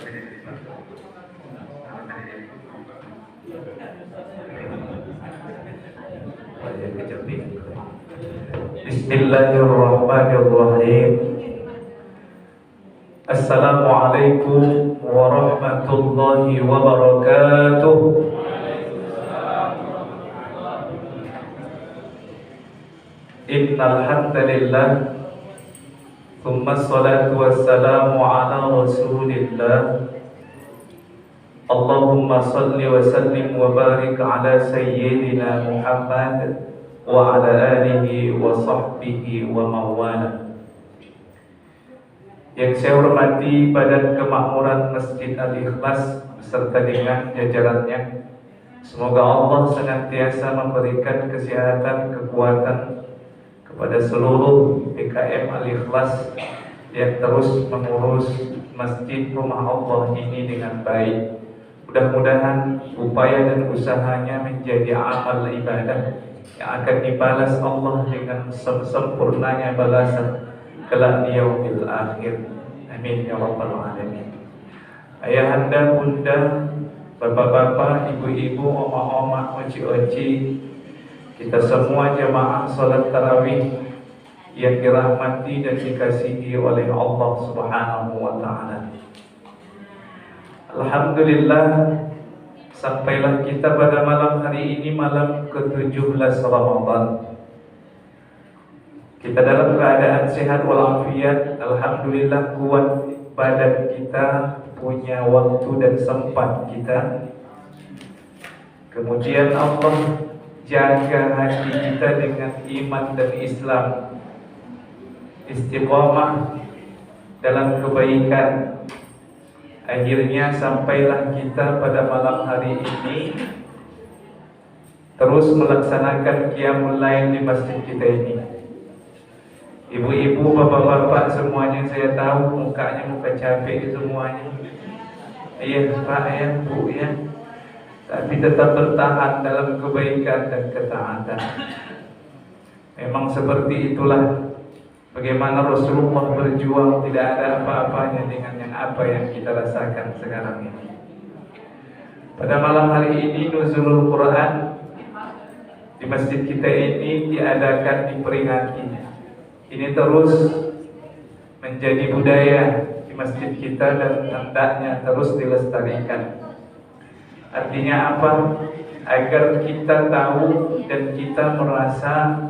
Bismillahirrahmanirrahim. Assalamualaikum warahmatullahi wabarakatuh. Innal hamdalillah, tsumma sholatu wassalamu ala rasulillah. Allahumma shalli wa sallim wa barik ala sayyidina Muhammad wa ala alihi wa sahbihi wa mawala. Yang saya hormati Badan Kemakmuran Masjid Al-Ikhlas beserta dengan jajarannya, semoga Allah senantiasa memberikan kesehatan, kekuatan kepada seluruh PKM Al-Ikhlas yang terus mengurus masjid rumah Allah ini dengan baik. Mudah-mudahan upaya dan usahanya menjadi amal ibadah yang akan dibalas Allah dengan sempurnanya balasan kelak di yaumil akhir. Amin ya rabbal alamin. Ayahanda, bunda, bapak-bapak, ibu-ibu, oma-oma, oci-oci, kita semua jamaah salat tarawih yang dirahmati dan dikasihi oleh Allah Subhanahu wa taala. Alhamdulillah, sampailah kita pada malam hari ini, malam ke-17 Ramadan. Kita dalam keadaan sehat walafiat. Alhamdulillah, kuat badan kita, punya waktu dan sempat kita. Kemudian Allah jaga hati kita dengan iman dan Islam, istiqamah dalam kebaikan. Akhirnya sampailah kita pada malam hari ini terus melaksanakan qiyamul lail di masjid kita ini. Ibu-ibu, bapak-bapak semuanya, saya tahu mukanya muka capek semuanya. Iya Pak, ya Bu, ya. Tapi tetap bertahan dalam kebaikan dan ketaatan. Memang seperti itulah bagaimana Rasulullah berjuang, tidak ada apa-apanya dengan apa yang kita rasakan sekarang ini. Pada malam hari ini nuzulul Quran di masjid kita ini diadakan, diperingati. Ini terus menjadi budaya di masjid kita dan hendaknya terus dilestarikan. Artinya apa? Agar kita tahu dan kita merasa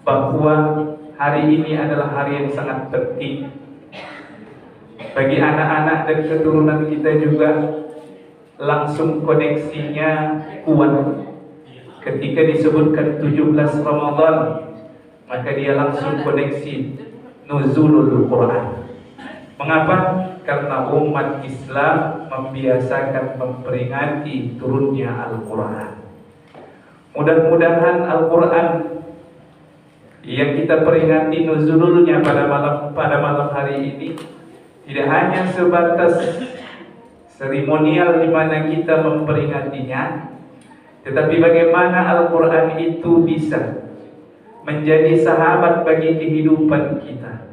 bahwa hari ini adalah hari yang sangat penting bagi anak-anak dan keturunan kita juga. Langsung koneksinya kuat. Ketika disebutkan 17 Ramadan, maka dia langsung koneksi nuzulul Quran. Mengapa? Karena umat Islam membiasakan memperingati turunnya Al-Quran. Mudah-mudahan Al-Quran yang kita peringati nuzululnya pada malam hari ini tidak hanya sebatas seremonial di mana kita memperingatinya, tetapi bagaimana Al-Quran itu bisa menjadi sahabat bagi kehidupan kita.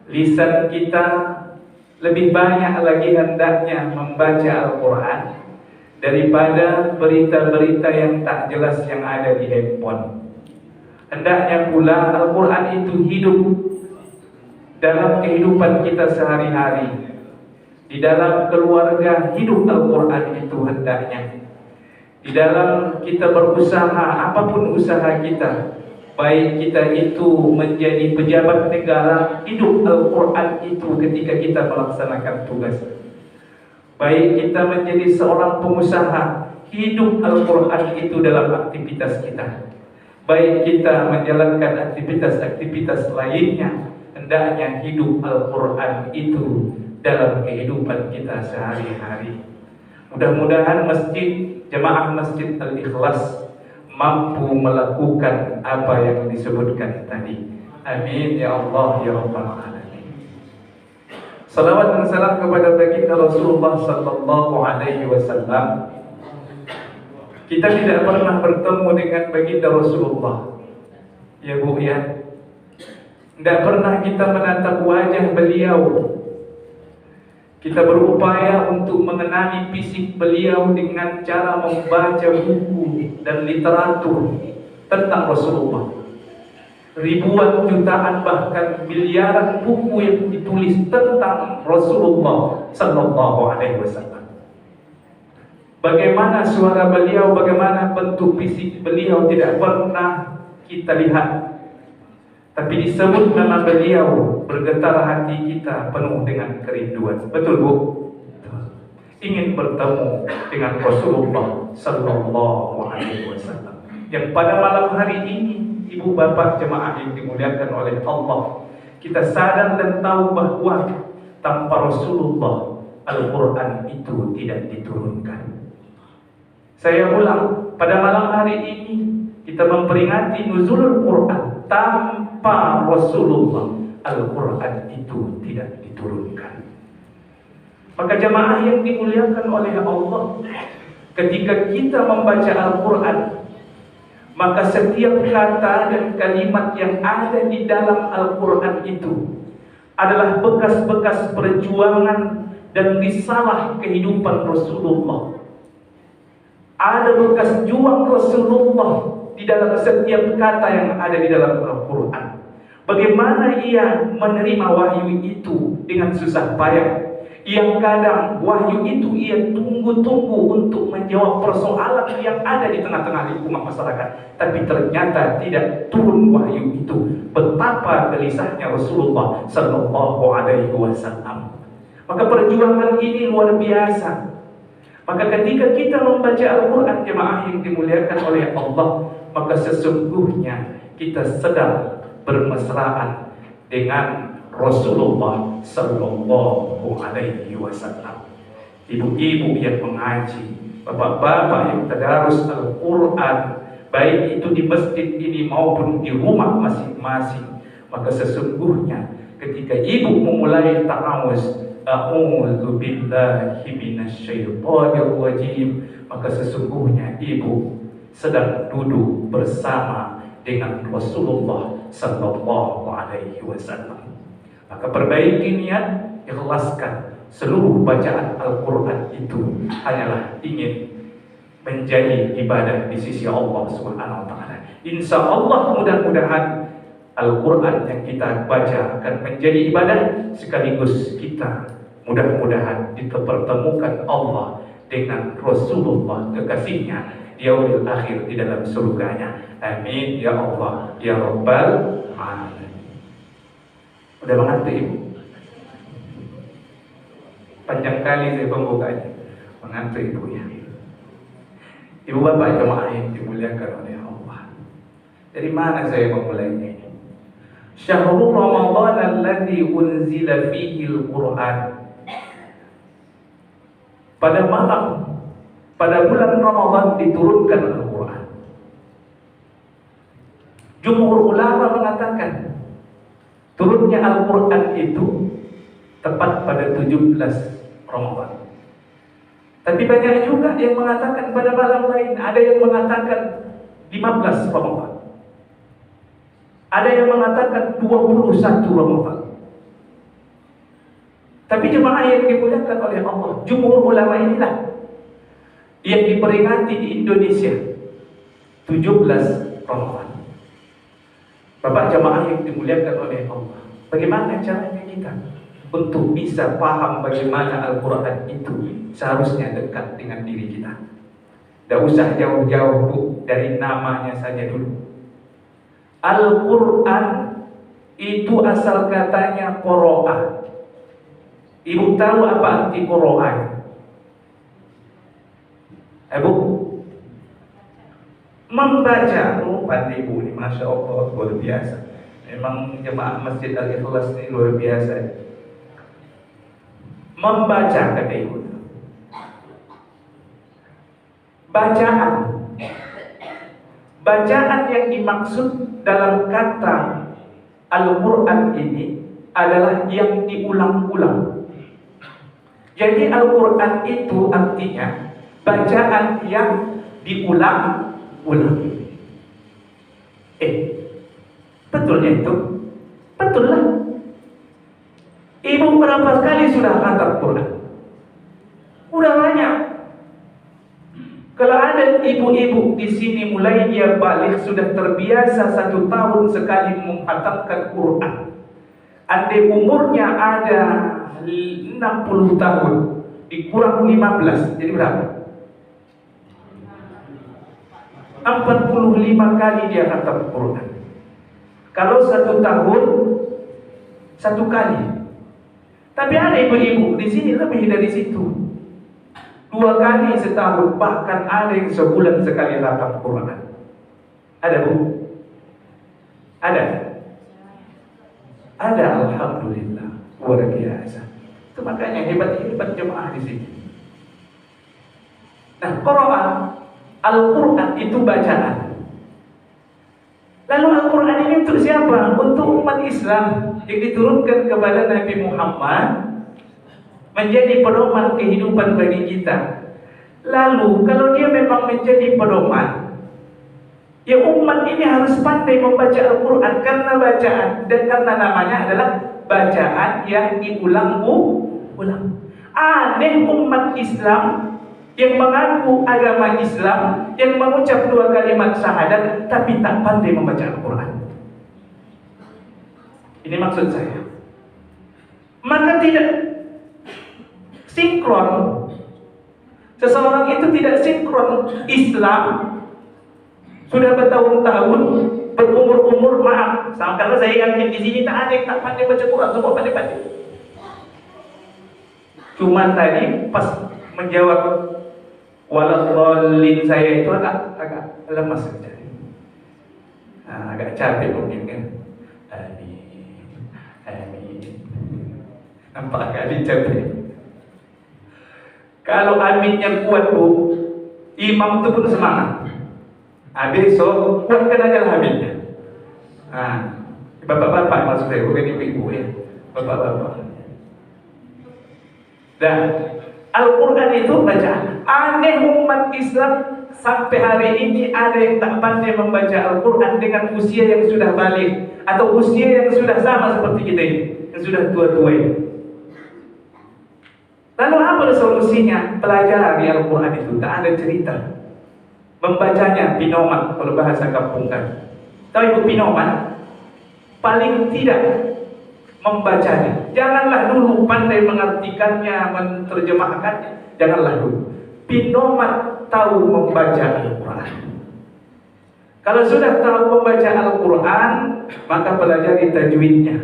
Lisan kita lebih banyak lagi hendaknya membaca Al-Quran daripada berita-berita yang tak jelas yang ada di handphone. Hendaknya pula Al-Quran itu hidup dalam kehidupan kita sehari-hari. Di dalam keluarga hidup Al-Quran itu hendaknya. Di dalam kita berusaha, apapun usaha kita, baik kita itu menjadi pejabat negara, hidup Al-Quran itu ketika kita melaksanakan tugas. Baik kita menjadi seorang pengusaha, hidup Al-Quran itu dalam aktivitas kita. Baik kita menjalankan aktivitas-aktivitas lainnya, hendaknya hidup Al-Quran itu dalam kehidupan kita sehari-hari. Mudah-mudahan jemaah Masjid Al-Ikhlas mampu melakukan apa yang disebutkan tadi. Amin ya Allah ya Rabbal Alamin. Salawat dan salam kepada baginda Rasulullah sallallahu alaihi wasallam. Kita tidak pernah bertemu dengan baginda Rasulullah, ya Bu ya. Tidak pernah kita menatap wajah beliau. Kita berupaya untuk mengenali fisik beliau dengan cara membaca buku dan literatur tentang Rasulullah. Ribuan, jutaan, bahkan miliaran buku yang ditulis tentang Rasulullah Sallallahu Alaihi Wasallam. Bagaimana suara beliau, bagaimana bentuk fisik beliau tidak pernah kita lihat. Tapi disebut nama beliau, bergetar hati kita penuh dengan kerinduan. Betul Bu? Ingin bertemu dengan Rasulullah Sallallahu Alaihi Wasallam. Yang pada malam hari ini, ibu bapak jemaah yang dimuliakan oleh Allah, kita sadar dan tahu bahwa tanpa Rasulullah Al-Quran itu tidak diturunkan. Saya ulang, pada malam hari ini kita memperingati nuzulul Quran. Tanpa Rasulullah Al-Quran itu tidak diturunkan. Maka jemaah yang dimuliakan oleh Allah, ketika kita membaca Al-Quran, maka setiap kata dan kalimat yang ada di dalam Al-Quran itu adalah bekas-bekas perjuangan dan risalah kehidupan Rasulullah. Ada bekas juang Rasulullah di dalam setiap kata yang ada di dalam Al-Quran. Bagaimana ia menerima wahyu itu dengan susah payah. Yang kadang wahyu itu ia tunggu-tunggu untuk menjawab persoalan yang ada di tengah-tengah lingkungan masyarakat. Tapi ternyata tidak turun wahyu itu. Betapa gelisahnya Rasulullah Sallallahu Alaihi Wasallam. Maka perjuangan ini luar biasa. Maka ketika kita membaca Al-Quran jemaah yang dimuliakan oleh Allah, maka sesungguhnya kita sedang bermesraan dengan Rasulullah Sallallahu Alaihi Wasallam. Ibu-ibu yang mengaji, bapak-bapak yang tadarus Al-Quran, baik itu di masjid ini maupun di rumah masing-masing, maka sesungguhnya ketika ibu memulai ta'awuz, a'udzu billahi minasyaitonir rajim, maka sesungguhnya ibu sedang duduk bersama dengan Rasulullah Sallallahu Alaihi Wasallam. Maka perbaiki niat, ikhlaskan seluruh bacaan Al-Quran itu hanyalah ingin menjadi ibadah di sisi Allah Subhanahu wa Ta'ala. Insya Allah mudah-mudahan Al-Quran yang kita baca akan menjadi ibadah, sekaligus kita mudah-mudahan dipertemukan Allah dengan Rasulullah kekasihnya di yaumil akhir di dalam surganya. Amin ya Allah ya Rabbal Alamin. Udah mengantuk ibu? Panjang kali saya pembukanya. Mengantuk ibu ya. Ibu bapak jemaah yang dimuliakan oleh Allah. Dari mana saya memulainya ini? Syahrul Ramadan alladzi unzila fihi al-Quran. Pada malam, pada bulan Ramadan diturunkan Al-Quran. Jumhur ulama mengatakan turunnya Al-Quran itu tepat pada 17 Ramadan. Tapi banyak juga yang mengatakan pada malam lain. Ada yang mengatakan 15 Ramadan. Ada yang mengatakan 21 Ramadan. Tapi jemaah yang dimuliakan oleh Allah, jumhur ulama inilah yang diperingati di Indonesia 17 Ramadan. Bapak jemaah yang dimuliakan oleh Allah, bagaimana caranya kita untuk bisa paham bagaimana Al-Quran itu seharusnya dekat dengan diri kita? Tidak usah jauh-jauh Bu, dari namanya saja dulu. Al-Quran itu asal katanya qoro'ah. Ibu tahu apa arti qoro'ah? Ibu membaca. Oh, pandai ibu ini, masya Allah, luar biasa. Memang jemaah Masjid Al-Ikhlas ini luar biasa. Membaca kata ibu. Bacaan. Bacaan yang dimaksud dalam kata Al-Quran ini adalah yang diulang-ulang. Jadi Al-Quran itu artinya bacaan yang diulang-ulang. Betulnya itu? Betul lah. Ibu berapa kali sudah khatam Quran? Udah banyak. Kalau ada ibu-ibu di sini mulai dia balik sudah terbiasa 1 tahun sekali menghatamkan Quran. Andai umurnya ada 60 tahun dikurang 15 jadi berapa? 45 kali dia khatam Quran. Kalau 1 tahun 1 kali. Tapi ada ibu-ibu di sini lebih dari situ. 2 kali setahun, bahkan ada yang sebulan sekali khatam Quran. Ada bu? Ada? Ada, alhamdulillah, luar biasa. Itu makanya hebat jemaah di sini. Nah, Quran, Al-Quran itu bacaan. Lalu Al-Quran ini untuk siapa? Untuk umat Islam yang diturunkan kepada Nabi Muhammad, menjadi pedoman kehidupan bagi kita. Lalu kalau dia memang menjadi pedoman, ya umat ini harus pandai membaca Al-Quran, karena bacaan dan karena namanya adalah bacaan yang diulang-ulang. Aneh umat Islam yang mengaku agama Islam, yang mengucap 2 kalimat syahadat tapi tak pandai membaca Al-Quran. Ini maksud saya. Maka tidak sinkron. Seseorang itu tidak sinkron Islam sudah bertahun-tahun, berumur-umur, maaf, sama karena saya yakin di sini tak ada yang tak pandai baca Quran, semua pandai-pandai. Cuma tadi pas menjawab waladhdallin saya itu agak lemas saja. Agak capek mungkin kan. Amin. Nampak kali capek. Kalau aminnya kuat bu, imam itu pun semangat. Besok kuatkan aja lah aminnya. Bapak-bapak maksud saya, bukan ibu-ibu ya. Bapak-bapak. Dan Al-Quran itu bacaan. Aneh umat Islam sampai hari ini ada yang tak pandai membaca Al-Quran dengan usia yang sudah balik atau usia yang sudah sama seperti kita ini, yang sudah tua-tua ini. Lalu apa solusinya? Pelajari Al-Quran itu, tak ada cerita. Membacanya pinoman, kalau bahasa kampung kan. Tahu ibu pinoman? Paling tidak membacanya. Janganlah dulu pandai mengartikannya, menerjemahkannya. Janganlah dulu. Pinoman tahu membaca Al-Quran. Kalau sudah tahu membaca Al-Quran, maka pelajari tajwidnya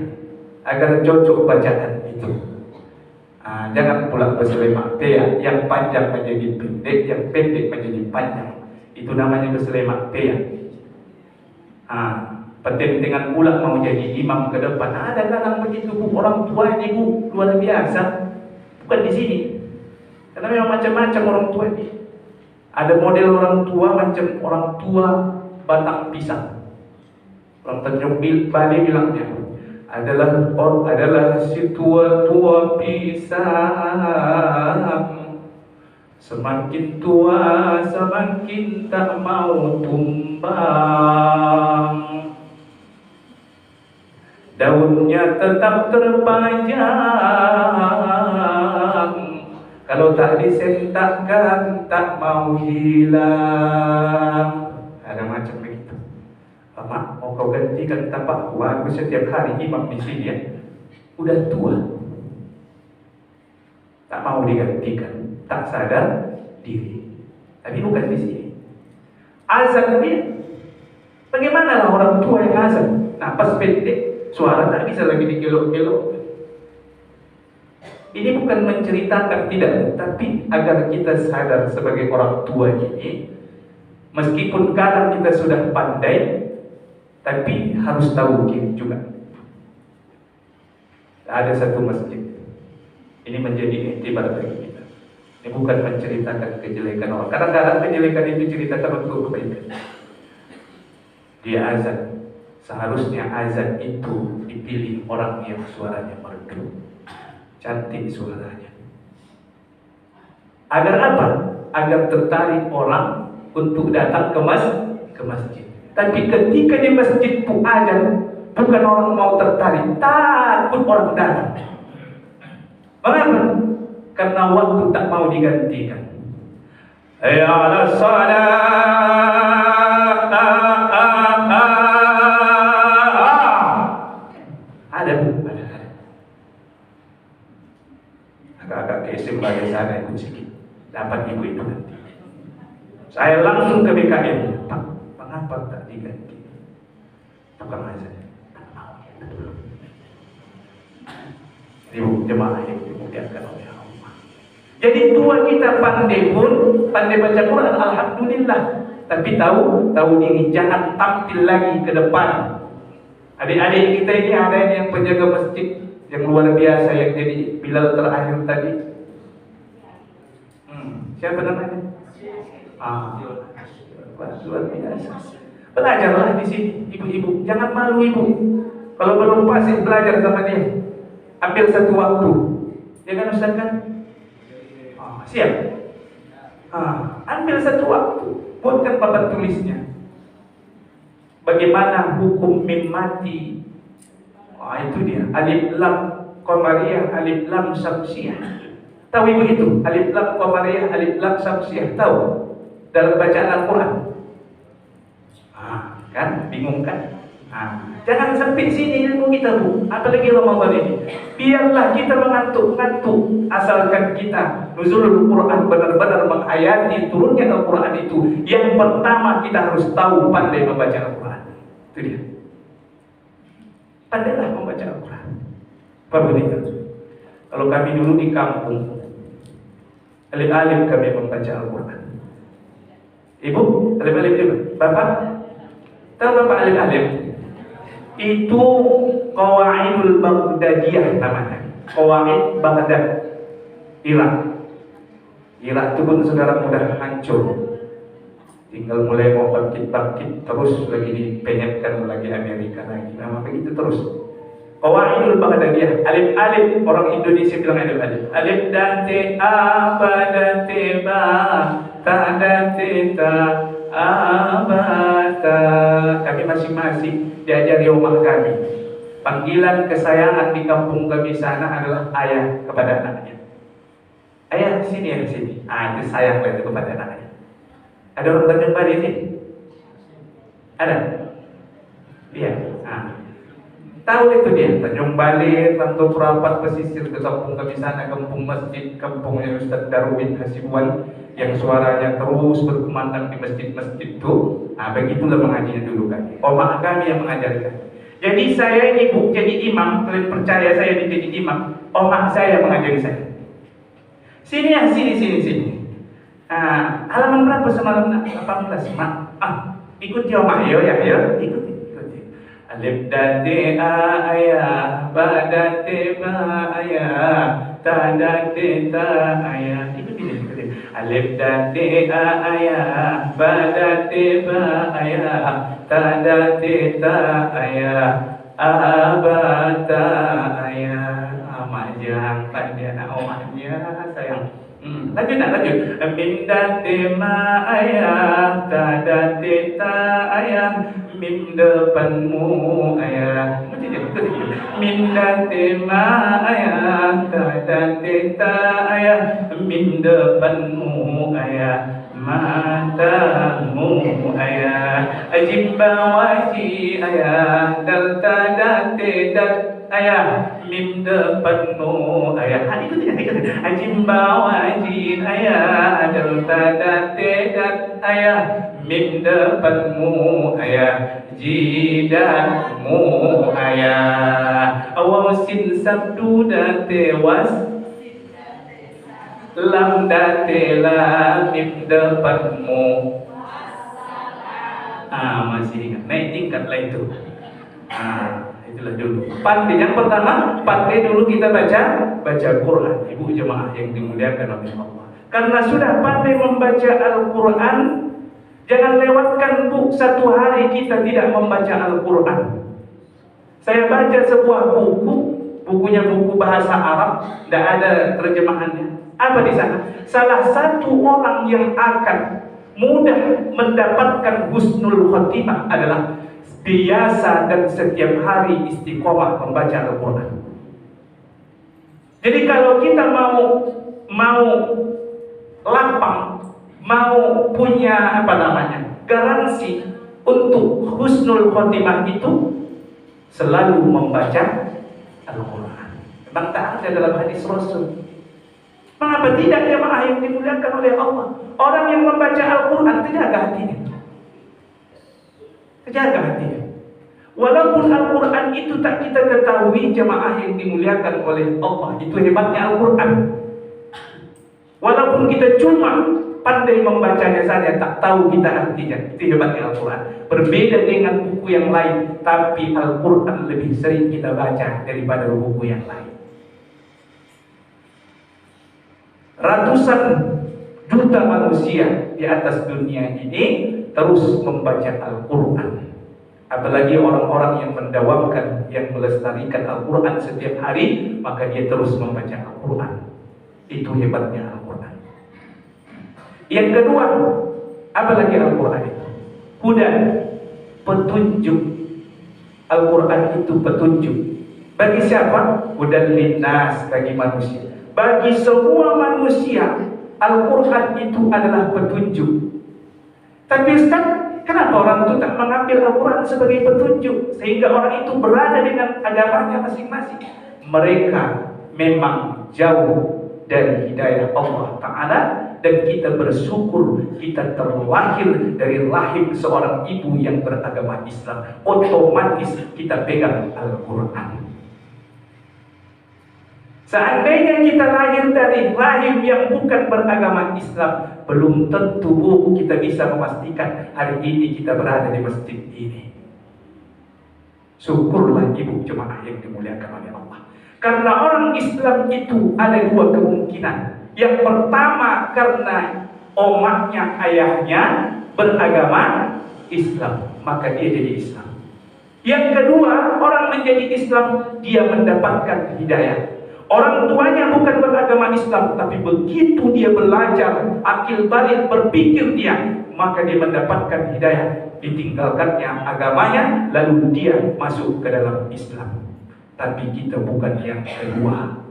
agar cocok bacaan itu. Jangan pula berselemak pea, yang panjang menjadi pendek, yang pendek menjadi panjang. Itu namanya berselemak pea. Penting-pentingan pula mau jadi imam ke depan. Ada kadang begitu bu, orang tua ini bu, luar biasa. Bukan di sini. Karena memang macam-macam orang tua ini. Ada model orang tua macam orang tua batang pisang. Orang Tanjung Bali bilangnya adalah si tua-tua pisang, semakin tua semakin tak mau tumbang, daunnya tetap terpanjang, kalau tak disentakkan tak mau hilang. Ada macam begitu. Mak, mau kau gantikan tapakku? Aku setiap hari imam di sini ya. Udah tua, tak mau digantikan, tak sadar diri. Tapi bukan di sini. Azan dia. Bagaimana lah orang tua yang azan? Napas pendek, suara tak bisa lagi dikelok-kelok. Ini bukan menceritakan, tidak, tapi agar kita sadar sebagai orang tua ini, meskipun kadang kita sudah pandai, tapi harus tahu diri juga. Ada satu masjid, ini menjadi iktibar bagi kita. Ini bukan menceritakan kejelekan orang. Kadang-kadang kejelekan itu ceritakan untuk kebaikan. Dia azan, seharusnya azan itu dipilih orang yang suaranya merdu, cantik suaranya. Agar apa? Agar tertarik orang untuk datang ke masjid. Tapi ketika di masjid pun azan, bukan orang mau tertarik, takut orang datang. Mengapa? Karena waktu tak mau digantikan. Hayya 'alas shalah. Ada. Agak-agak kesim bagi sana ikut sedikit. Dapat ibu itu nanti. Saya langsung ke BKM. Pak, mengapa tak diganti? Tukang azan. Ibu jemaah yang dimuliakan oleh Allah. Jadi tua kita pandai pun, pandai baca Quran, alhamdulillah. Tapi tahu diri, jangan tampil lagi ke depan. Adik-adik kita ini ada yang penjaga masjid yang luar biasa yang jadi Bilal terakhir tadi. Siapa namanya? Luar biasa. Belajarlah di sini, ibu-ibu. Jangan malu ibu. Kalau belum pasti belajar sama dia. Ambil satu waktu. Ya kan Ustaz kan? Siap. Ambil satu waktu. Buatkan papan tulisnya. Bagaimana hukum mim mati? Itu dia. Alif lam qamariyah, alif lam syamsiyah. Tahu ibu itu? Alif lam qamariyah, alif lam syamsiyah. Tahu? Dalam bacaan Al-Quran. Kan? Bingung kan? Jangan sampai sini ilmu kita bu. Apalagi Ramadan ini. Biarlah kita mengantuk-ngantuk. Asalkan kita nuzulul Quran benar-benar menghayati turunnya Al-Quran itu. Yang pertama kita harus tahu pandai membaca Al-Quran. Itu dia. Pandailah membaca Al-Quran. Baru itu. Kalau kami dulu di kampung, alim-alim kami membaca Al-Quran. Ibu, alim-alim juga. Bapak, tahu Bapak alim-alim? Itu Qawaidul Baghdadiyah namanya. Qawaid Baghdad, Irak. Irak itu pun sekarang udah hancur. Tinggal mulai mau bangkit-bangkit terus lagi dipenyetkan lagi Amerika lagi. Nah, begitu terus. Qawaidul Baghdadiyah, alif-alif, orang Indonesia bilang alif-alif. Alif dan te a ba dan te ba ta dan te ta a ba ta. Kami masing-masing diajari rumah kami. Panggilan kesayangan di kampung kami sana adalah ayah kepada anaknya. Ayah sini ya sini. Itu sayang itu kepada anaknya. Ada orang Tanjung Bali sini? Ada? Iya. Tahu itu dia, Tanjung Bali, Tanjung Perapat, pesisir ke kampung kami sana, kampung masjid, kampungnya Ustaz Darwin Hasibuan, yang suaranya terus berkumandang di masjid-masjid itu. Begitulah mengajinya dulu kan. Oma kami yang mengajarkan. Jadi saya ini bu, jadi imam, kalian percaya saya jadi imam, oma saya mengajari saya. Sini ya, sini. Halaman berapa semalam? 18. Ikuti oma, yo, ikuti. Alif dan te a ayah, ba dan te ba ayah, ta dan te ta ayah. Ikuti. Alif dan te a ayah, ba dan te ba ayah, ta dan te ta ayah, a ba ta ayah. Majang pada anak omanya sayang. Lanjut. Min dan te ma ayah, ta dan te ta ayah. Mim depanmu ayah, min dan tema ayah, ta dan teta ayah, mim depanmu ayah, matamu ayah, ajib bawaji ayah, dal ta dan tedat ayah, mim depanmu ayah. Ikut. Ajib bawaji ayah, dal ta dan tedat ayah, mim depanmu ayah, jidatmu ayah. Awasin sabdu dan tewas, lam dan tela, mim depanmu. Masih ingat, naik tingkat lah itu. Itulah dulu. Pandai yang pertama, pandai dulu kita baca Quran. Ibu jemaah yang dimuliakan oleh Allah. Karena sudah pandai membaca Al-Quran, jangan lewatkan bu, satu hari kita tidak membaca Al-Quran. Saya baca sebuah bukunya buku bahasa Arab, tidak ada terjemahannya. Apa di sana? Salah satu orang yang akan mudah mendapatkan husnul khotimah adalah biasa dan setiap hari istiqomah membaca Al-Quran. Jadi kalau kita mau lapang, mau punya garansi untuk husnul khotimah itu selalu membaca Al-Quran. Memang tak ada dalam hadis Rasul. Mengapa tidak jemaah yang dimuliakan oleh Allah? Orang yang membaca Al-Quran terjaga hatinya. Terjaga hatinya. Walaupun Al-Quran itu tak kita ketahui jemaah yang dimuliakan oleh Allah, itu hebatnya Al-Quran. Walaupun kita cuma pandai membacanya saja, tak tahu kita artinya, itu hebatnya Al-Quran. Berbeda dengan buku yang lain, tapi Al-Quran lebih sering kita baca daripada buku yang lain. Ratusan juta manusia di atas dunia ini terus membaca Al-Quran. Apalagi orang-orang yang mendawamkan, yang melestarikan Al-Quran setiap hari, maka dia terus membaca Al-Quran. Itu hebatnya Al-Quran. Yang kedua, apalagi Al-Quran itu? Huda, petunjuk. Al-Quran itu petunjuk. Bagi siapa? Hudan linnas, bagi manusia. Bagi semua manusia, Al-Quran itu adalah petunjuk. Tapi Ustaz, kenapa orang itu tak mengambil Al-Quran sebagai petunjuk sehingga orang itu berada dengan agamanya masing-masing? Mereka memang jauh dari hidayah Allah Ta'ala, dan kita bersyukur kita terlahir dari rahim seorang ibu yang beragama Islam. Otomatis kita pegang Al-Quran. Seandainya kita lahir dari rahim yang bukan beragama Islam, belum tentu kita bisa memastikan hari ini kita berada di masjid ini. Syukurlah ibu jemaah yang dimuliakan oleh Allah. Karena orang Islam itu ada dua kemungkinan. Yang pertama, karena omaknya, ayahnya beragama Islam, maka dia jadi Islam. Yang kedua, orang menjadi Islam, dia mendapatkan hidayah. Orang tuanya bukan beragama Islam, tapi begitu dia belajar, akil balik, berpikir dia, maka dia mendapatkan hidayah. Ditinggalkannya agamanya, lalu dia masuk ke dalam Islam. Tapi kita bukan yang kedua.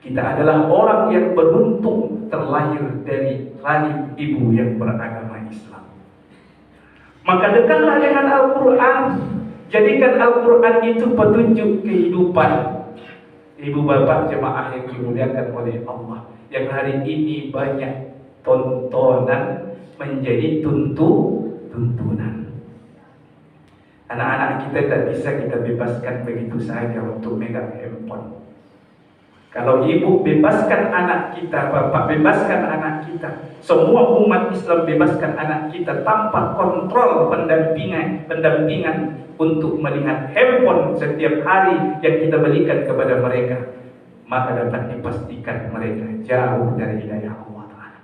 Kita adalah orang yang beruntung terlahir dari rahim ibu yang beragama Islam. Maka dekatlah dengan Al-Quran. Jadikan Al-Quran itu petunjuk kehidupan. Ibu bapak jemaah yang dimuliakan oleh Allah, yang hari ini banyak tontonan menjadi tuntunan. Anak-anak kita tak bisa kita bebaskan begitu saja untuk megang handphone. Kalau ibu bebaskan anak kita, bapak bebaskan anak kita, semua umat Islam bebaskan anak kita tanpa kontrol pendampingan untuk melihat handphone setiap hari yang kita berikan kepada mereka, maka dapat dipastikan mereka jauh dari hidayah Allah Ta'ala.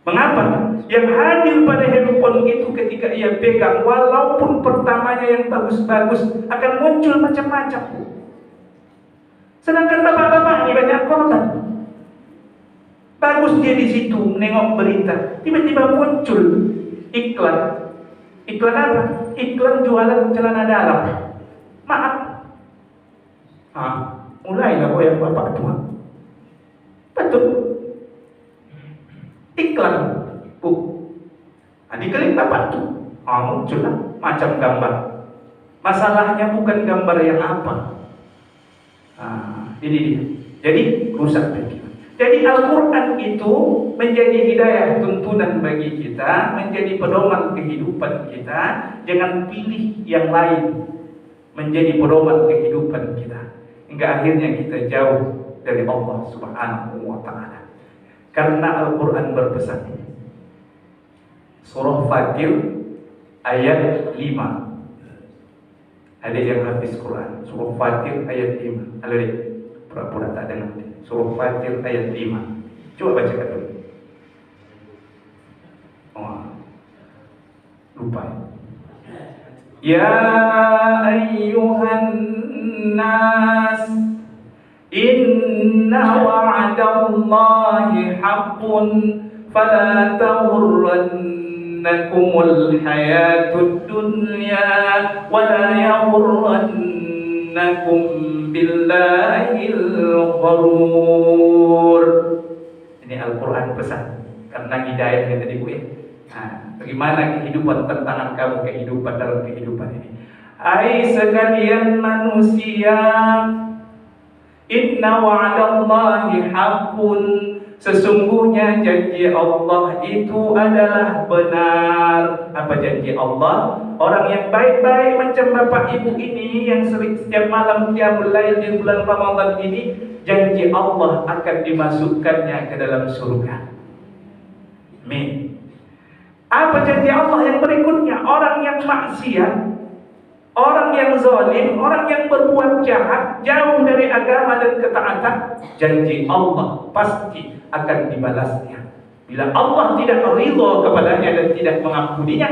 Mengapa? Yang hadir pada handphone itu ketika ia pegang, walaupun pertamanya yang bagus-bagus, akan muncul macam-macam. Sedangkan bapak-bapak ini banyak korban. Bagus dia di situ menengok berita, tiba-tiba muncul iklan. Iklan apa? Iklan jualan celana dalam. Maaf. Mulailah goyang bapak tua. Betul. Iklan, bu. Diklik bapak tu, muncullah macam gambar. Masalahnya bukan gambar yang apa. Ini dia. Jadi rusak pikiran. Jadi Al-Quran itu menjadi hidayah, tuntunan bagi kita, menjadi pedoman kehidupan kita. Jangan pilih yang lain menjadi pedoman kehidupan kita, hingga akhirnya kita jauh dari Allah Subhanahu wa Ta'ala. Karena Al-Quran berpesan, Surah Fatir ayat 5. Ada yang habis Quran, Surah Fatir ayat 5. Ada yang pura-pura tak dengar. Surah Fatir ayat 5. Coba bacakan dulu. Lupa. Ya ayyuhan nas, inna wa'dallahi haqqun, fala taghurrannakumul hayatud dunya, wala yaghurrannakum gharrannakum billahil gharur. Ini Al-Quran pesan karena hidayah yang tadi Bu ya. Nah, bagaimana kehidupan tantangan kamu kehidupan dalam kehidupan ini? Hai sekalian manusia, inna wa'dallahi haqqun, sesungguhnya janji Allah itu adalah benar. Apa janji Allah? Orang yang baik-baik macam bapak ibu ini yang sering setiap malam qiyamul lail di bulan Ramadan ini, janji Allah akan dimasukkannya ke dalam surga. Amin. Apa janji Allah yang berikutnya? Orang yang maksiat, orang yang zalim, orang yang berbuat jahat, jauh dari agama dan ketaatan, janji Allah pasti akan dibalasnya. Bila Allah tidak ridha kepadanya dan tidak mengampuninya,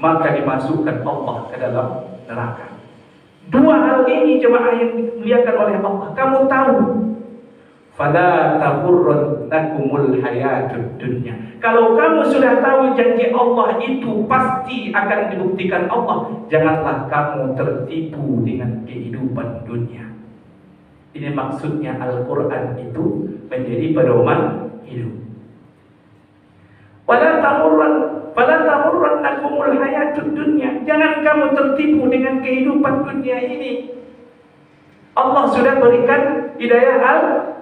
maka dimasukkan Allah ke dalam neraka. Dua hal ini jemaah yang dimuliakan oleh Allah, kamu tahu. Fala taghurrannakumul hayatud dunya. Kalau kamu sudah tahu janji Allah itu pasti akan dibuktikan Allah, janganlah kamu tertipu dengan kehidupan dunia. Ini maksudnya Al-Quran itu menjadi pedoman hidup. Fala taghurrannakumul hayatud dunya. Jangan kamu tertipu dengan kehidupan dunia ini. Allah sudah berikan hidayah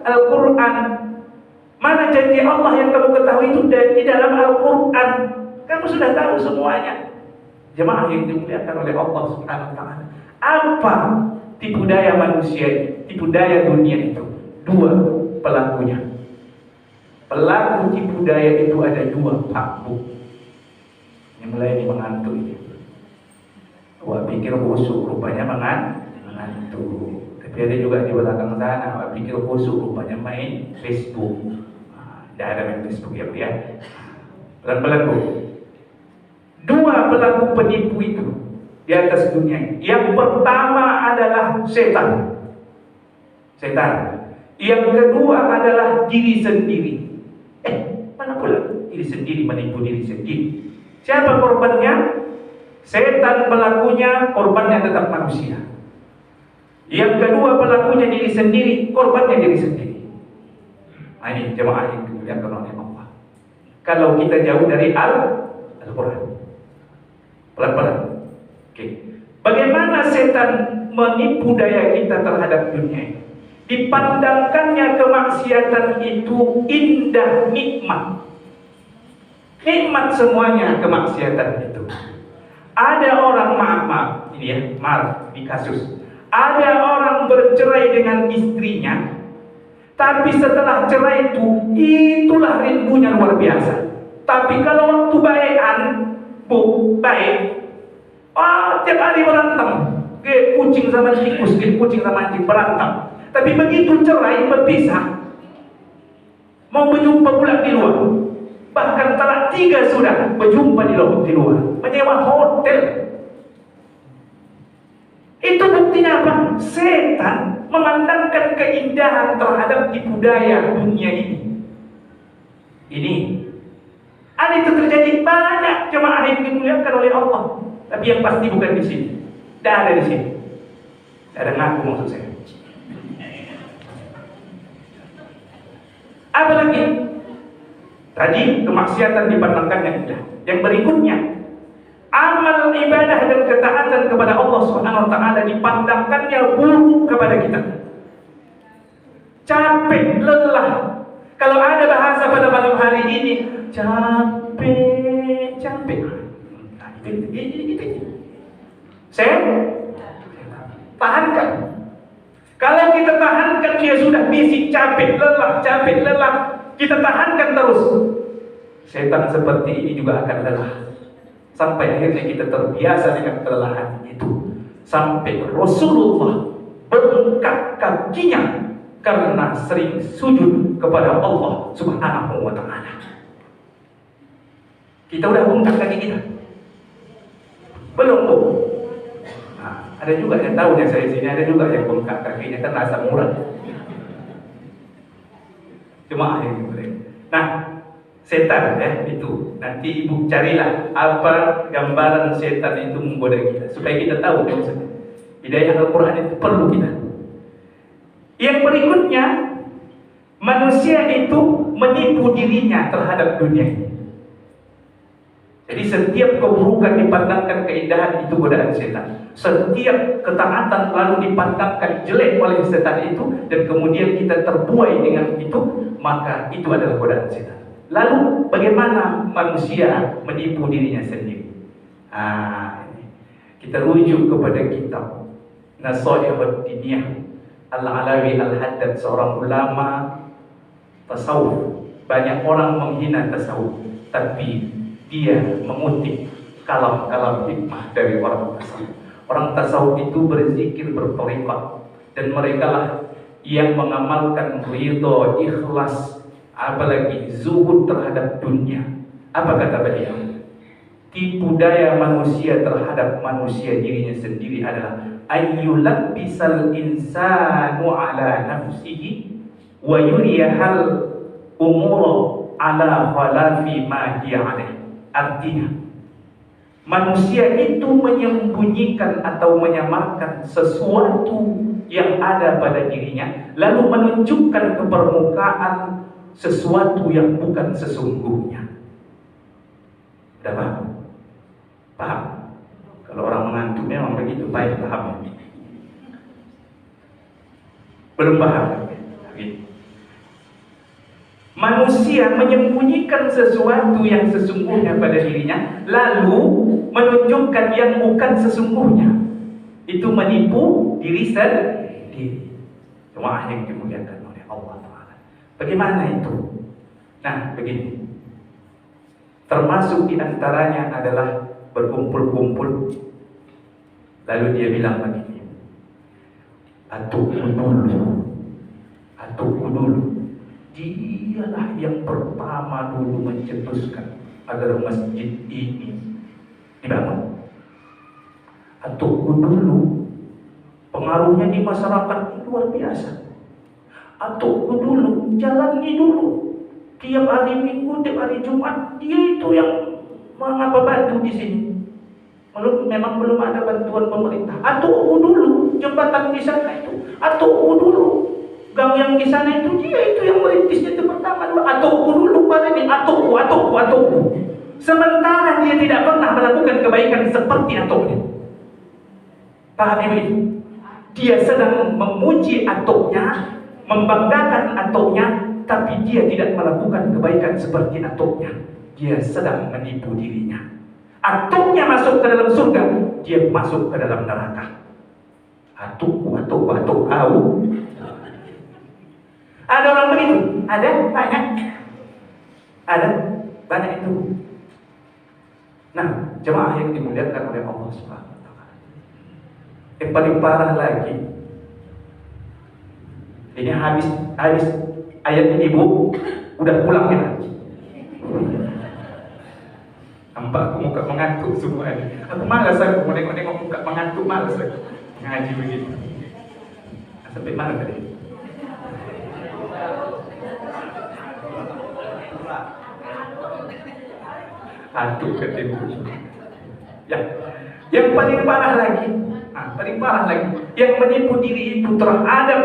Al-Quran. Mana janji Allah yang kamu ketahui itu di dalam Al-Quran. Kamu sudah tahu semuanya. Jemaah yang dimuliakan oleh Allah Subhanahu wa taala. Apa tipu daya manusia ini, tipu daya dunia itu? Dua pelakunya. Pelaku tipu daya itu ada dua, Pak Bu. Yang mulai ini mengantuk ini. Wah, pikir busuk, rupanya mengantuk. Tapi ada juga di belakang sana, wah, pikir busuk, rupanya main Facebook. Tidak ada main Facebook ya Bu ya. Pelan-pelan Bu. Dua pelaku penipu itu di atas dunia ini. Yang pertama adalah setan. Yang kedua adalah diri sendiri. Mana pula diri sendiri menipu diri sendiri? Siapa korbannya? Setan pelakunya, korbannya tetap manusia. Yang kedua pelakunya diri sendiri, korbannya diri sendiri. Nah, ini jemaah yang dimuliakan oleh Allah. Kalau kita jauh dari Al-Quran, pelan-pelan. Oke. Bagaimana setan menipu daya kita terhadap dunia ini? Dipandangkannya kemaksiatan itu indah, nikmat. Nikmat semuanya kemaksiatan itu. Ada orang maaf ini ya, maaf di kasus. Ada orang bercerai dengan istrinya, tapi setelah cerai itulah rindunya luar biasa. Tapi kalau waktu baikan, baik, tiap hari berantem, kucing sama tikus, kucing sama anjing berantem. Tapi begitu cerai berpisah, mau berjumpa pula di luar. Bahkan talak 3 sudah berjumpa di luar, menyewa hotel. Itu buktinya apa? Setan memandangkan keindahan terhadap tipu daya dunia ini. Ini ada itu terjadi banyak jemaah yang dimuliakan oleh Allah. Tapi yang pasti bukan di sini. Tidak ada di sini. Tidak ada ngaku maksud saya. Apa lagi? Tadi kemaksiatan dipandangkan yang indah. Yang berikutnya, amal ibadah dan ketaatan kepada Allah Subhanahu wa taala dipandangkannya buruk kepada kita. Capek, lelah. Kalau ada bahasa pada malam hari ini, capek. Nah, itu. Saya tahankan. Kalau kita tahankan, dia sudah bisik, capek, lelah. Kita tahankan terus. Setan seperti ini juga akan lelah. Sampai akhirnya kita terbiasa dengan kelelahan itu. Sampai Rasulullah bengkak kakinya karena sering sujud kepada Allah Subhanahu wa ta'ala. Kita udah bengkak kaki kita? Belum Bu? Nah, ada juga yang tahu ya, saya sini ada juga yang bengkak kakinya kan rasa murah. Cuma yang boleh. Nah, setan ya itu. Nanti ibu carilah apa gambaran setan itu menggoda kita supaya kita tahu maksudnya. Hidayah Al-Quran itu perlu kita. Yang berikutnya, manusia itu menipu dirinya terhadap dunia ini. Jadi setiap keburukan dipandangkan keindahan, itu godaan setan. Setiap ketaatan lalu dipandangkan jelek oleh setan itu, dan kemudian kita terbuai dengan itu, maka itu adalah godaan setan. Lalu bagaimana manusia menipu dirinya sendiri? Kita rujuk kepada kitab Nasaihud Diniyah Al-Alawi Al-Haddad, seorang ulama tasawuf. Banyak orang menghina tasawuf, tapi dia mengutip kalam-kalam hikmah dari orang tasawuf. Orang tasawuf itu berzikir, berthariqah, dan mereka lah yang mengamalkan ridha, ikhlas, apalagi zuhud terhadap dunia. Apa kata beliau? Tipu daya manusia terhadap manusia dirinya sendiri adalah ayyulabbisal insanu ala nafsihi wa yuriyahal umura ala khalafi ma hiya alaih. Artinya, manusia itu menyembunyikan atau menyamarkan sesuatu yang ada pada dirinya, lalu menunjukkan ke permukaan sesuatu yang bukan sesungguhnya. Udah paham? Paham? Kalau orang mengantuk memang begitu, baik paham. Belum paham? Manusia menyembunyikan sesuatu yang sesungguhnya pada dirinya, lalu menunjukkan yang bukan sesungguhnya. Itu menipu diri sendiri. Jemaah yang dimuliakan oleh Allah Ta'ala. Bagaimana itu? Nah, begini. Termasuk diantaranya adalah berkumpul-kumpul, lalu dia bilang begini, Atuku dulu. Dialah yang pertama dulu mencetuskan agar masjid ini dibangun. Atuku dulu pengaruhnya di masyarakat luar biasa. Atuku dulu, jalani dulu. Tiap hari Minggu, tiap hari Jumat, dia itu yang mengapa bantu di sini. Memang belum ada bantuan pemerintah. Atuku dulu jembatan di sana itu. Atuku dulu gang yang di sana itu, dia itu yang merintisnya itu pertama. Atuku dulu pada ini, atuku. Sementara dia tidak pernah melakukan kebaikan seperti atuknya. Paham ini? Dia sedang memuji atuknya, membanggakan atuknya, tapi dia tidak melakukan kebaikan seperti atuknya. Dia sedang menipu dirinya. Atuknya masuk ke dalam surga, dia masuk ke dalam neraka. Atuk kau. Ada orang begitu? Ada banyak. Ada banyak itu. Nah, jemaah yang dimuliakan oleh Allah Subhanahu wa Ta'ala. Yang paling parah lagi, ini habis ayat ini Bu, udah pulang kita. Nampak aku muka mengantuk semua ini. Aku malas aku mau nengok muka mengantuk, malas aku ngaji begitu. Sampai mana tadi? Aduh ketemu. Yang paling parah lagi, yang menipu diri itu terhadap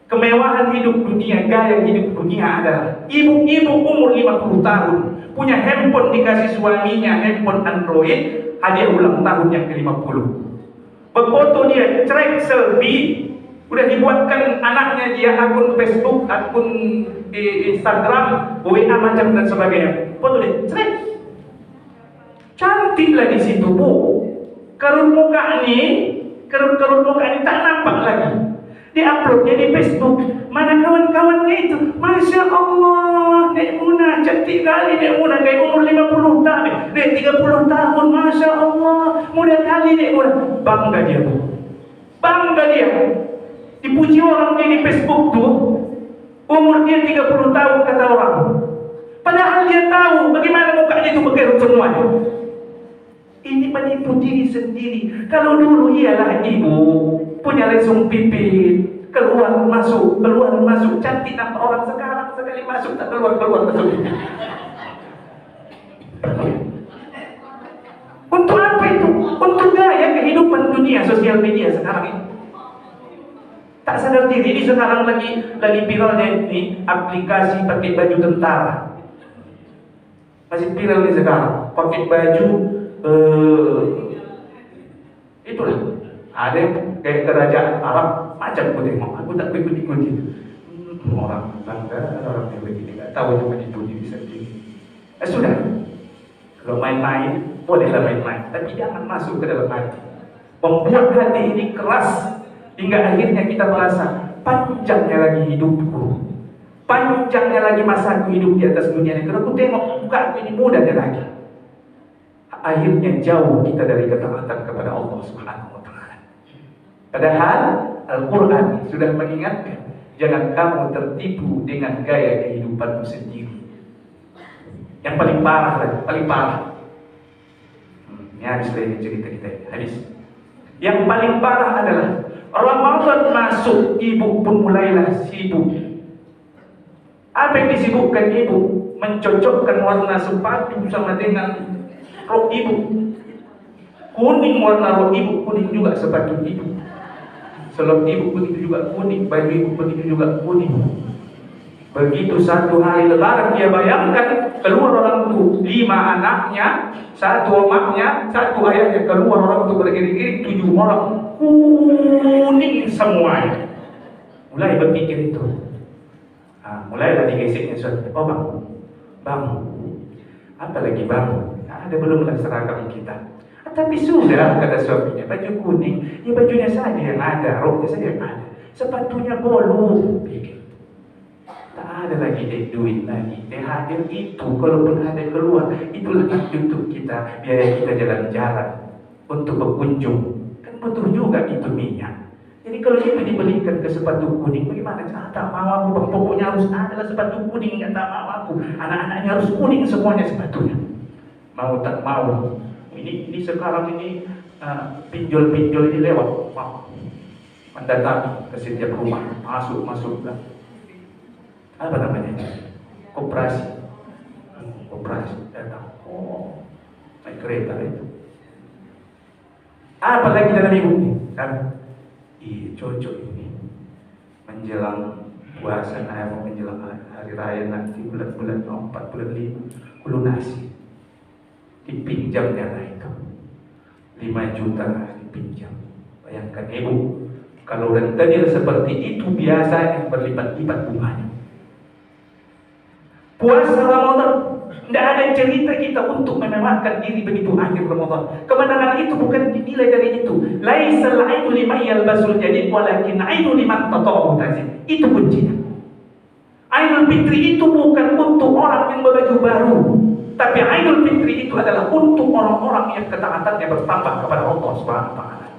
kemewahan hidup dunia, gaya hidup dunia adalah ibu-ibu umur 50 tahun punya handphone dikasih suaminya, handphone Android, hadiah ulang tahun yang ke-50. Berfoto dia, trek selfie, udah dibuatkan anaknya dia akun Facebook, akun Instagram, WA macam dan sebagainya. Foto dia, trek. Cantiklah di situ Bu. Kerut muka ini tak nampak lagi. Di-uploadnya di Facebook. Mana kawan-kawannya itu? Masya Allah, Nek Muna cantik kali Nek Muna, kayak umur 50 tahun, Nek 30 tahun, Masya Allah, muda kali Nek Muna. Bangga dia Bu. Bangga dia. Dipuji orang dia di Facebook tuh, umur dia 30 tahun kata orang. Padahal dia tahu bagaimana mukanya itu berkerut semuanya. Ini menipu diri sendiri. Kalau dulu ialah ibu punya lesung pipit, keluar masuk, cantik nampak orang. Sekarang sekali masuk tak keluar masuk. Untuk apa itu? untuk gaya kehidupan dunia sosial media sekarang ini. Tak sadar diri, ini sekarang lagi viralnya ini aplikasi pakai baju tentara. Masih viral nih sekarang, pakai baju itulah. Ada yang kayak kerajaan Arab, macam aku tengok, aku tak ikut-ikuti. Orang bangga, orang yang begini, nggak tahu cuma itu diri sendiri. Sudah, kalau main-main, bolehlah main-main, tapi jangan masuk ke dalam hati. Membuat hati ini keras, hingga akhirnya kita merasa panjangnya lagi hidupku, panjangnya lagi masaku hidup di atas dunia ini. Kalau aku tengok muka aku ini mudahnya lagi. Akhirnya jauh kita dari ketaatan kepada Allah Subhanahu wa Ta'ala. Padahal Al-Quran sudah mengingatkan, jangan kamu tertipu dengan gaya kehidupanmu sendiri. Yang paling parah lagi, paling parah. Ini habis lagi cerita kita ini, habis. Yang paling parah adalah Ramadan masuk, ibu pun mulailah sibuk. Apa yang disibukkan ibu? Mencocokkan warna sepatu sama dengan rok ibu. Kuning warna rok ibu, kuning juga sepatu ibu. Selop ibu begitu juga kuning, baju ibu begitu juga kuning. Begitu satu hari lebaran, dia bayangkan keluar orang tu 5 anaknya, 1 omaknya, 1 ayahnya, keluar orang tu beriring-iring 7 orang, kuning semuanya. Mulai berpikir itu. Mulailah digeseknya suatu. Oh bang, apa lagi bang? Ada belumlah seragam kita. Tapi sudah, kata suaminya, baju kuning, ya bajunya saja yang ada, roknya saja yang ada, sepatunya bolong. Pikir, tak ada lagi duit lagi. Hadir itu, kalaupun ada keluar, itulah untuk kita, biaya kita jalan-jalan untuk berkunjung. Kan butuh juga itu minyak. Jadi kalau itu dibelikan ke sepatu kuning, bagaimana? Tak mau aku bang, pokoknya harus ada sepatu kuning, tak mau aku. Anak-anaknya harus kuning semuanya sepatunya. Mau tak mau. Ini sekarang ini pinjol-pinjol ini lewat, mendatangi ke setiap rumah, masuk lah. Apa namanya? Koperasi datang. Oh, naik kereta itu. Apa lagi dalam ibu ini? Kan? Iya, cocok ini. Menjelang puasa, menjelang hari raya nanti bulan-bulan 4, bulan 5, lunasi. Dipinjamnya lah itu 5 juta dipinjam. Bayangkan ibu, kalau rentenir seperti itu biasanya berlipat-lipat bunganya. Puasa Ramadan, tidak ada cerita kita untuk memewahkan diri begitu akhir Ramadan. Kemenangan itu bukan dinilai dari itu. Laisal aidu liman yalbasul jadid walakin aidu liman tata'u tazid. Itu kuncinya. Aidul Fitri itu bukan untuk orang yang berbaju baru, tapi Aidul Fitri itu adalah untuk orang-orang yang ketaatannya bertambah kepada Allah Subhanahu wa Ta'ala.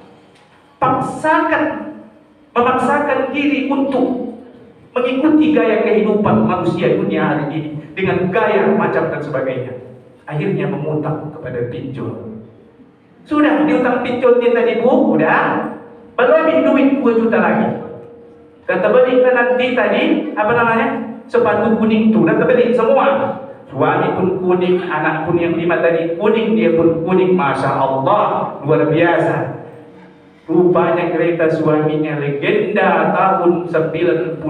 Memaksakan diri untuk mengikuti gaya kehidupan manusia dunia hari ini dengan gaya macam dan sebagainya. Akhirnya mengutang kepada pinjol. Sudah diutang pinjol dia tadi bu, udah berlebih duit 2 juta lagi. Kata beli nanti tadi apa namanya? Sepatu kuning tu, kata beli semua. Suami pun kuning, anak pun yang 5 tadi kuning, dia pun kuning. Masya Allah, luar biasa. Rupanya kereta suaminya legenda tahun 95.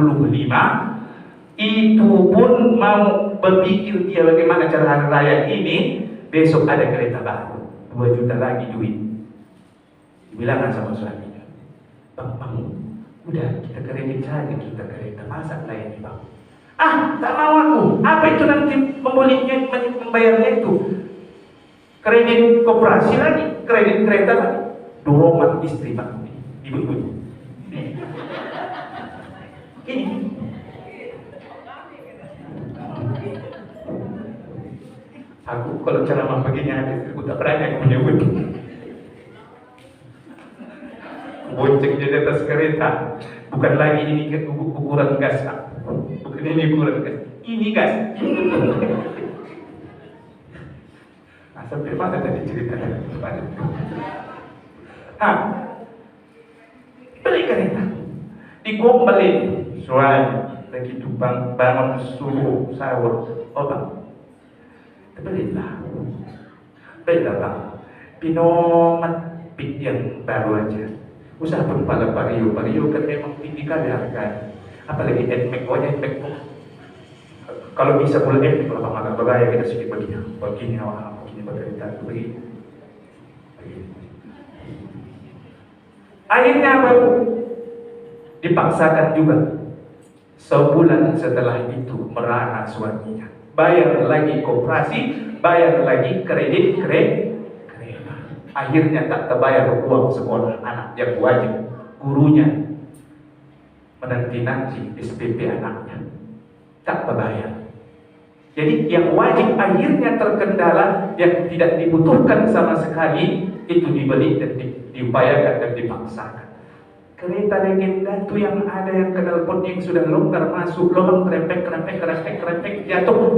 Itu pun mau berpikir dia bagaimana cara hari raya ini. Besok ada kereta baru, 2 juta lagi duit. Dibilangkan sama suaminya, bang, udah kita kredit saja kita kereta, masa lah ini bang. Tak mau aku. Apa itu nanti membayarnya itu? Kredit koperasi lagi, kredit kereta lagi. Dorongan istri bang, ibu-ibu. Ini. Aku kalau ceramah begini aku tak berani aku menyebut. Bonceng di atas kereta. Bukan lagi ini ukuran gas. Bukan ini ukuran gas. Ini gas. Sampai mana tadi ceritanya? Beli kereta. Digombalin. Suami begitu bangun subuh sahur. Oh bang, belilah bang. Pinomat pit yang baru aja. Usaha pala Vario kan memang tinggi kali harganya. Apalagi NMAX, NMAX kalau bisa mulai NMAX kalau agak berbahaya kita sedikit begini awal begini bercerita begini. Akhirnya baru dipaksakan juga. Sebulan setelah itu merana suaminya, bayar lagi koperasi, bayar lagi kredit. Akhirnya tak terbayar uang sekolah anak yang wajib gurunya menanti-nanti SPP anaknya, tak terbayar. Jadi yang wajib akhirnya terkendala, yang tidak dibutuhkan sama sekali itu dibeli dan diupayakan dan dipaksakan. Kereta legenda itu yang ada yang kenal pot yang sudah longgar masuk lubang kerempek jatuh.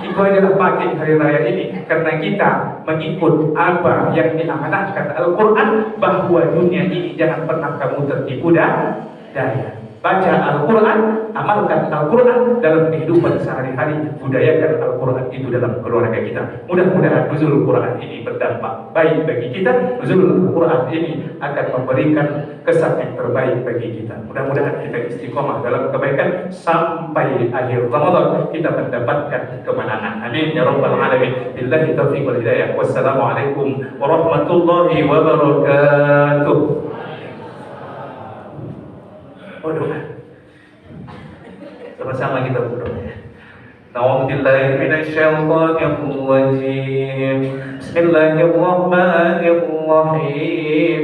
Itu adalah pakai hari raya ini karena kita mengikut apa yang diamanahkan Al-Quran, bahwa dunia ini jangan pernah kamu tertipu daya. Baca Al-Quran, amalkan Al-Quran dalam kehidupan sehari-hari, budayakan Al-Quran itu dalam keluarga kita. Mudah-mudahan nuzul Quran ini berdampak baik bagi kita. Nuzul Quran ini akan memberikan kesan yang terbaik bagi kita. Mudah-mudahan kita istiqomah dalam kebaikan sampai akhir Ramadan kita mendapatkan kemenangan. Amin ya rabbal alamin. Billahi taufiq wal hidayah. Wassalamualaikum warahmatullahi wabarakatuh. Berdoa sama-sama kita berdoa. Na'udzubillahi minasyaitonir rajim. Bismillahirrahmanirrahim.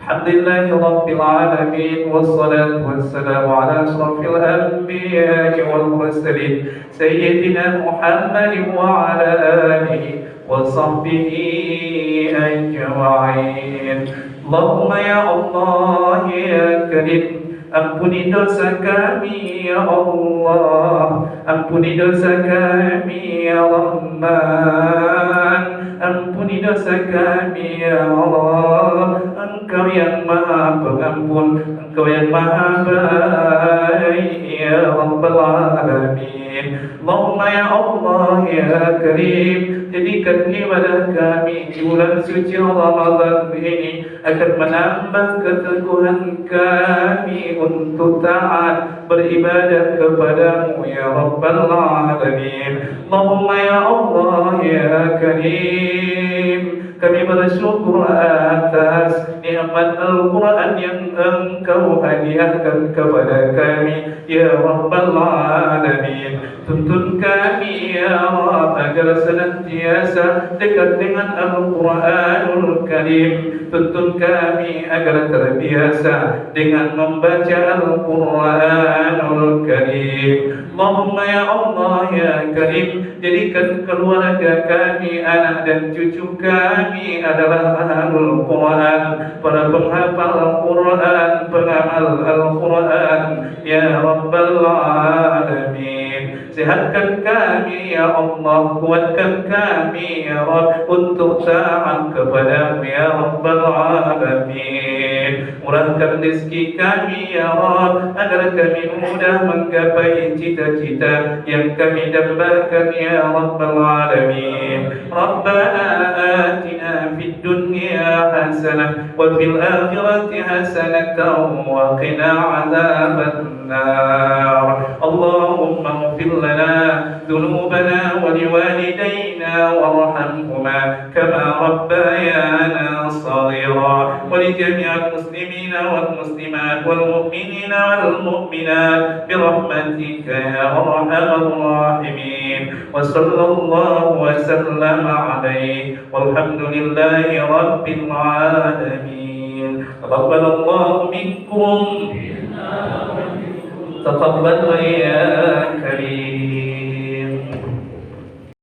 Alhamdulillahi rabbil alamin wassalatu wassalamu ala asrafil anbiya'i wal mursalin sayyidina Muhammadin wa ala alihi wa sahbihi ajma'in. Allahumma ya Allah ya Karim, ampuni dosa kami ya Allah, ampuni dosa kami ya Rahman, ampuni dosa kami ya Allah. Engkau yang maha pengampun, Engkau yang maha baik ya Rabbal Alamin. Allahumma ya Allah ya Karim, jadikan ibadah kami di bulan suci Ramadan ini akan menambah keteguhan kami untuk taat beribadah kepadamu ya Rabbal Alamin. Allahumma ya Allah ya Karim, kami bersyukur atas nikmat Al-Quran yang Engkau hadiahkan kepada kami ya Rabbal Alamin. Tuntun kami ya Rabb agar senantiasa dekat dengan Al-Quranul Karim. Tuntun kami agar terbiasa dengan membaca Al-Quranul Karim. Allahumma ya Allah ya Karim, jadikan keluarga kami, anak dan cucu kami adalah ahlul Quran, para penghafal Al-Quran, pengamal Al-Quran ya Rabbal Alamin. Sehatkan kami ya Allah, kuatkan kami ya Rabb untuk taat kepadamu ya Rabbal Alamin. Murahkan rezeki kami ya Rabb agar kami mudah menggapai cita-cita yang kami dambakan ya Rabbal Alamin. Rabbana atina fid dunya hasanah wa fil akhirati hasanatan wa qina adzaban nar. Allahumma ighfir lana dhunubana wa liwalidayna warhamhuma kama rabbayana saghira, wa li jami'il muslimina wal muslimat wal mu'minina wal mu'minat bi rahmatika ya arhamar rahimin. Wa sallallahu wa sallama alaihi walhamdulillahi rabbil alamin. Taqabbalallahu minkum, taqabbal ya Karim.